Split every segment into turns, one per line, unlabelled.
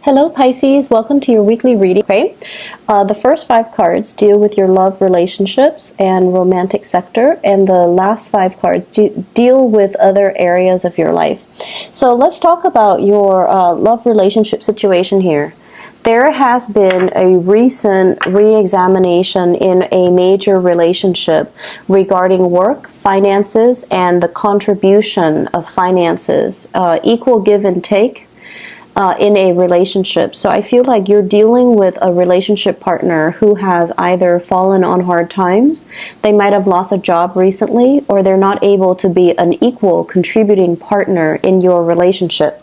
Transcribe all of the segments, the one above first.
Hello Pisces, welcome to your weekly reading. Okay, the first 5 cards deal with your love relationships and romantic sector, and the last 5 cards deal with other areas of your life. So let's talk about your love relationship situation here. There has been a recent re-examination in a major relationship regarding work, finances, and the contribution of finances, equal give and take. In a relationship. So I feel like you're dealing with a relationship partner who has either fallen on hard times, they might have lost a job recently, or they're not able to be an equal contributing partner in your relationship.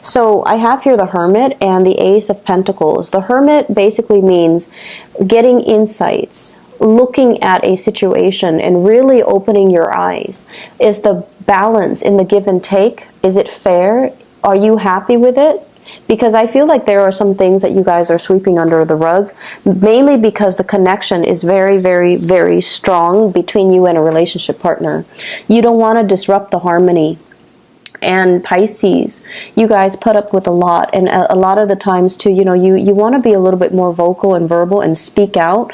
So I have here the Hermit and the Ace of Pentacles. The Hermit basically means getting insights, looking at a situation and really opening your eyes. Is the balance in the give and take, is it fair? Are you happy with it? Because I feel like there are some things that you guys are sweeping under the rug, mainly because the connection is very, very, very strong between you and a relationship partner. You don't want to disrupt the harmony. And Pisces, you guys put up with a lot, and a lot of the times too, you want to be a little bit more vocal and verbal and speak out.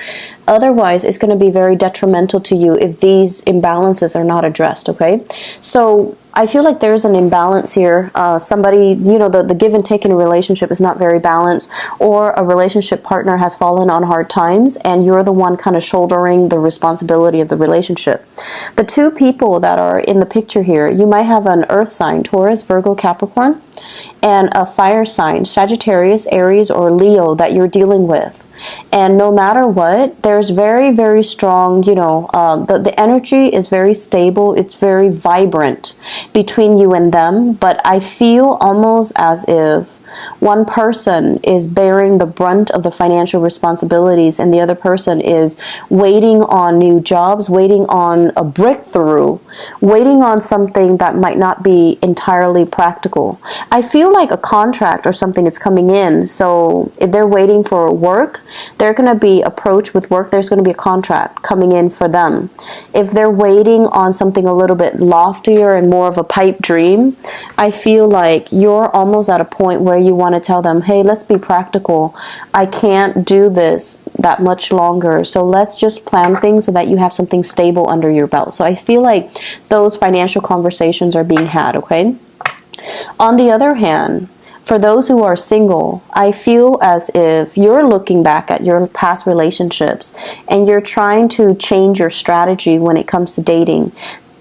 Otherwise, it's going to be very detrimental to you if these imbalances are not addressed, okay? So I feel like there's an imbalance here. Somebody, the give and take in a relationship is not very balanced, or a relationship partner has fallen on hard times and you're the one kind of shouldering the responsibility of the relationship. The 2 people that are in the picture here, you might have an earth sign, Taurus, Virgo, Capricorn, and a fire sign, Sagittarius, Aries, or Leo that you're dealing with. And no matter what, there's very, very strong, the energy is very stable. It's very vibrant between you and them. But I feel almost as if one person is bearing the brunt of the financial responsibilities and the other person is waiting on new jobs, waiting on a breakthrough, waiting on something that might not be entirely practical. I feel like a contract or something is coming in. So if they're waiting for work, they're going to be approached with work. There's going to be a contract coming in for them. If they're waiting on something a little bit loftier and more of a pipe dream, I feel like you're almost at a point where you want to tell them, hey, let's be practical. I can't do this that much longer. So let's just plan things so that you have something stable under your belt. So I feel like those financial conversations are being had, okay? On the other hand, for those who are single, I feel as if you're looking back at your past relationships and you're trying to change your strategy when it comes to dating.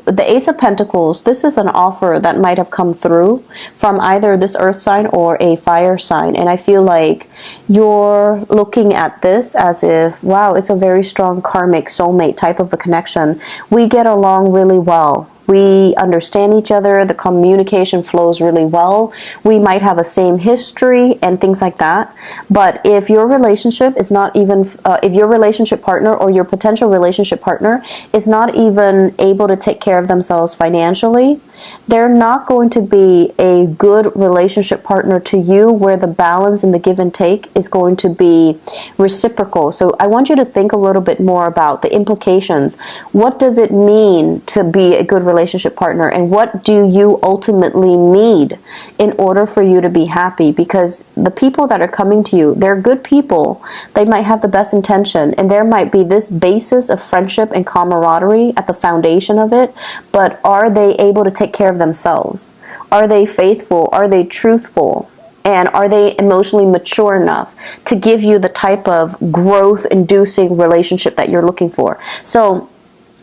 The Ace of Pentacles, this is an offer that might have come through from either this earth sign or a fire sign. And I feel like you're looking at this as if, wow, it's a very strong karmic soulmate type of a connection. We get along really well. We understand each other. The communication flows really well. We might have a same history and things like that. But if your relationship is not even, if your relationship partner or your potential relationship partner is not even able to take care of themselves financially, they're not going to be a good relationship partner to you where the balance in the give and take is going to be reciprocal. So I want you to think a little bit more about the implications. What does it mean to be a good relationship partner, and what do you ultimately need in order for you to be happy? Because the people that are coming to you, they're good people. They might have the best intention, and there might be this basis of friendship and camaraderie at the foundation of it, but are they able to take care of themselves? Are they faithful? Are they truthful? And are they emotionally mature enough to give you the type of growth-inducing relationship that you're looking for? So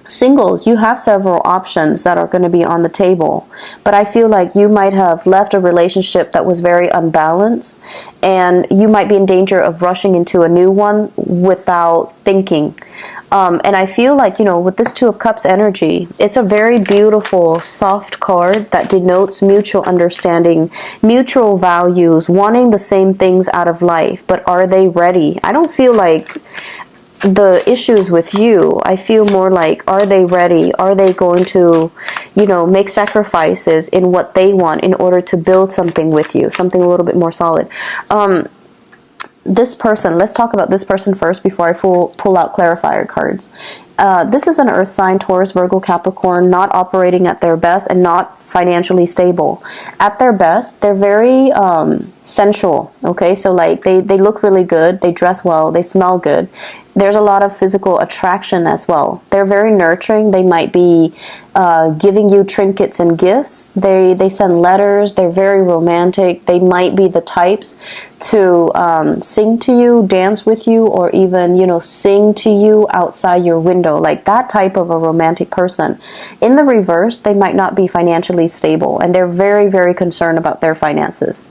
singles, you have several options that are going to be on the table, but I feel like you might have left a relationship that was very unbalanced, and you might be in danger of rushing into a new one without thinking. And I feel like, with this 2 of Cups energy, it's a very beautiful, soft card that denotes mutual understanding, mutual values, wanting the same things out of life, but are they ready? I don't feel like the issues with you. I feel more like, are they ready? Are they going to, make sacrifices in what they want in order to build something with you, something a little bit more solid? This person, let's talk about this person first before I pull out clarifier cards. This is an earth sign, Taurus, Virgo, Capricorn, not operating at their best and not financially stable. At their best, they're very sensual, okay? So like they look really good, they dress well, they smell good. There's a lot of physical attraction as well. They're very nurturing. They might be giving you trinkets and gifts. They send letters. They're very romantic. They might be the types to sing to you, dance with you, or even, you know, sing to you outside your window. Like that type of a romantic person. In the reverse, they might not be financially stable, and they're very, very concerned about their finances.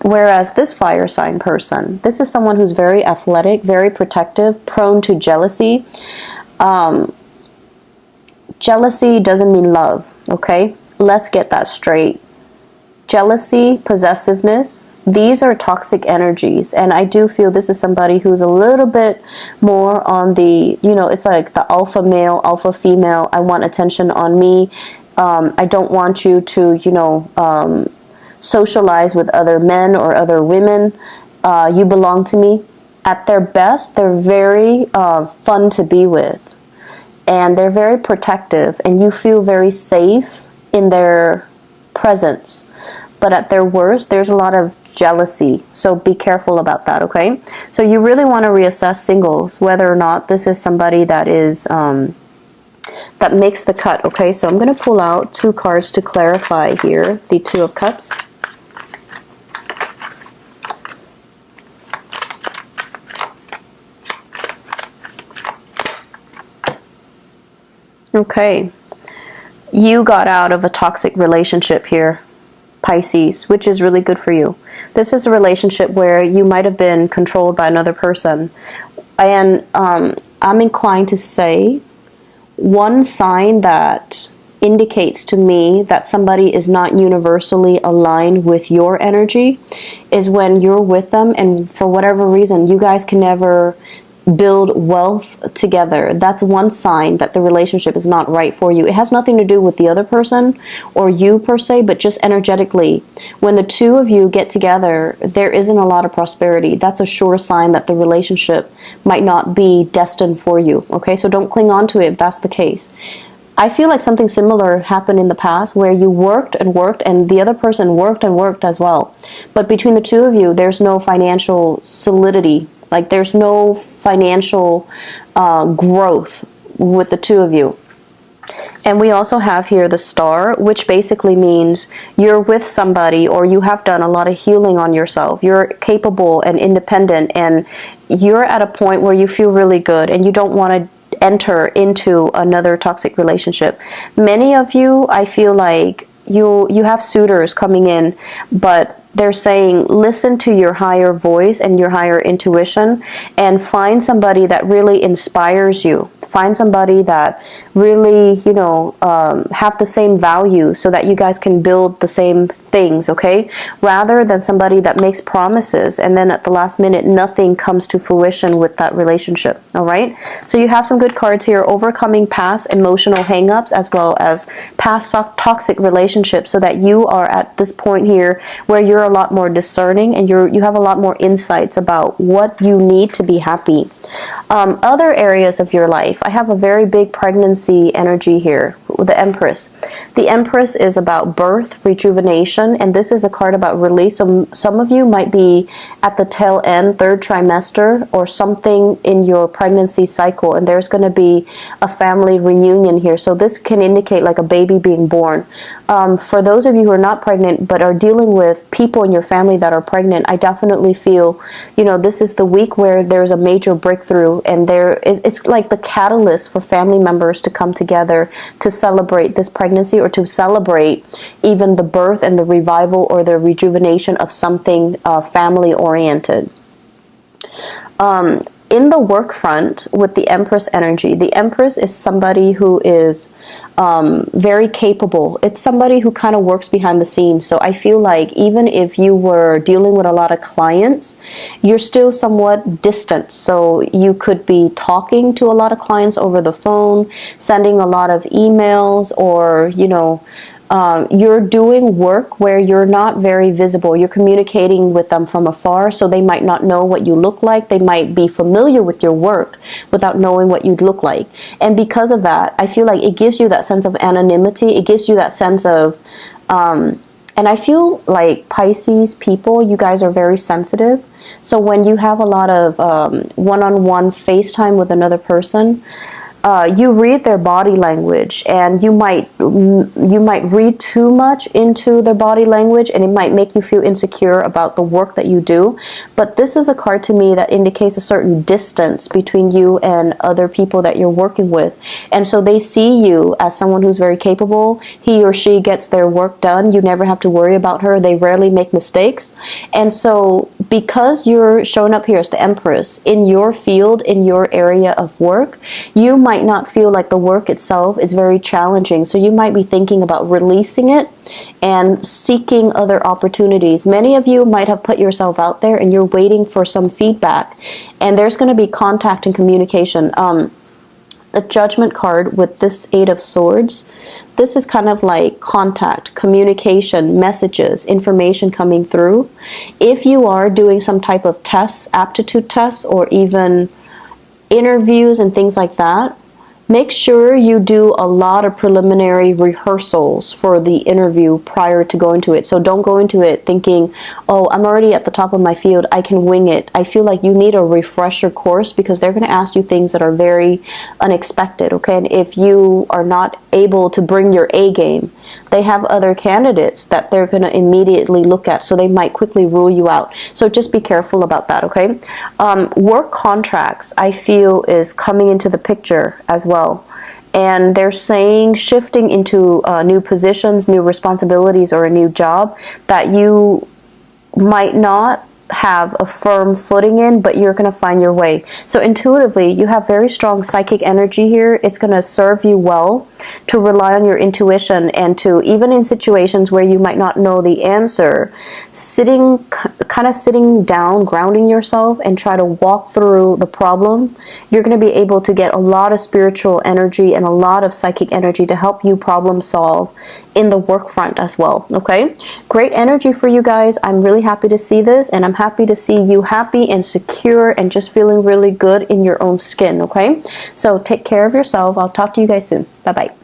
Whereas this fire sign person, this is someone who's very athletic, very protective, prone to jealousy. Jealousy doesn't mean love, okay? Let's get that straight. Jealousy, possessiveness, these are toxic energies. And I do feel this is somebody who's a little bit more on the, you know, it's like the alpha male, alpha female. I want attention on me. I don't want you to, you know, socialize with other men or other women. You belong to me. At their best, they're very fun to be with, and they're very protective, and you feel very safe in their presence. But at their worst, there's a lot of jealousy, so be careful about that, okay? So you really want to reassess singles, whether or not this is somebody that is that makes the cut, okay? So I'm going to pull out 2 cards to clarify here, the 2 of Cups. Okay, you got out of a toxic relationship here, Pisces, which is really good for you. This is a relationship where you might have been controlled by another person. And I'm inclined to say one sign that indicates to me that somebody is not universally aligned with your energy is when you're with them and for whatever reason you guys can never build wealth together. That's one sign that the relationship is not right for you. It has nothing to do with the other person or you per se, but just energetically. When the 2 of you get together, there isn't a lot of prosperity. That's a sure sign that the relationship might not be destined for you. Okay, so don't cling on to it if that's the case. I feel like something similar happened in the past where you worked and worked and the other person worked and worked as well. But between the 2 of you, there's no financial solidity. Like there's no financial growth with the 2 of you. And we also have here the Star, which basically means you're with somebody or you have done a lot of healing on yourself. You're capable and independent and you're at a point where you feel really good and you don't want to enter into another toxic relationship. Many of you, I feel like you have suitors coming in, but they're saying listen to your higher voice and your higher intuition and find somebody that really inspires you. Find somebody that really, you know, have the same values so that you guys can build the same things, okay? Rather than somebody that makes promises and then at the last minute nothing comes to fruition with that relationship, all right? So you have some good cards here, overcoming past emotional hangups as well as past toxic relationships so that you are at this point here where you're a lot more discerning and you have a lot more insights about what you need to be happy. Other areas of your life, I have a very big pregnancy energy here with the Empress. The Empress is about birth, rejuvenation, and this is a card about release. So some of you might be at the tail end, 3rd trimester, or something in your pregnancy cycle, and there's going to be a family reunion here. So this can indicate like a baby being born. For those of you who are not pregnant but are dealing with people in your family that are pregnant, I definitely feel, you know, this is the week where there's a major breakthrough, and it's like the catalyst for family members to come together to celebrate this pregnancy or to celebrate even the birth and the revival or the rejuvenation of something family oriented. In the work front with the Empress energy, the Empress is somebody who is very capable. It's somebody who kind of works behind the scenes. So I feel like even if you were dealing with a lot of clients, you're still somewhat distant. So you could be talking to a lot of clients over the phone, sending a lot of emails, or, you know, you're doing work where you're not very visible. You're communicating with them from afar, so they might not know what you look like. They might be familiar with your work without knowing what you look like. And because of that, I feel like it gives you that sense of anonymity. It gives you that sense of, and I feel like Pisces people, you guys are very sensitive. So when you have a lot of one-on-one FaceTime with another person, you read their body language, and you might read too much into their body language, and it might make you feel insecure about the work that you do. But this is a card to me that indicates a certain distance between you and other people that you're working with, and so they see you as someone who's very capable. He or she gets their work done. You never have to worry about her. They rarely make mistakes. And so because you're showing up here as the Empress in your field, in your area of work, you might not feel like the work itself is very challenging. So you might be thinking about releasing it and seeking other opportunities. Many of you might have put yourself out there and you're waiting for some feedback, and there's going to be contact and communication. The Judgment card with this Eight of Swords, this is kind of like contact, communication, messages, information coming through. If you are doing some type of tests, aptitude tests, or even interviews and things like that, make sure you do a lot of preliminary rehearsals for the interview prior to going to it. So don't go into it thinking, oh, I'm already at the top of my field, I can wing it. I feel like you need a refresher course, because they're going to ask you things that are very unexpected, okay? And if you are not able to bring your A game, they have other candidates that they're going to immediately look at, so they might quickly rule you out. So just be careful about that, okay? Work contracts, I feel, is coming into the picture as well. And they're saying shifting into new positions, new responsibilities, or a new job that you might not have a firm footing in, but you're going to find your way. So intuitively, you have very strong psychic energy here. It's going to serve you well to rely on your intuition, and to, even in situations where you might not know the answer, kind of sitting down, grounding yourself, and try to walk through the problem. You're going to be able to get a lot of spiritual energy and a lot of psychic energy to help you problem solve in the work front as well, okay? Great energy for you guys. I'm really happy to see this, and I'm happy to see you happy and secure and just feeling really good in your own skin, okay? So take care of yourself. I'll talk to you guys soon. Bye-bye.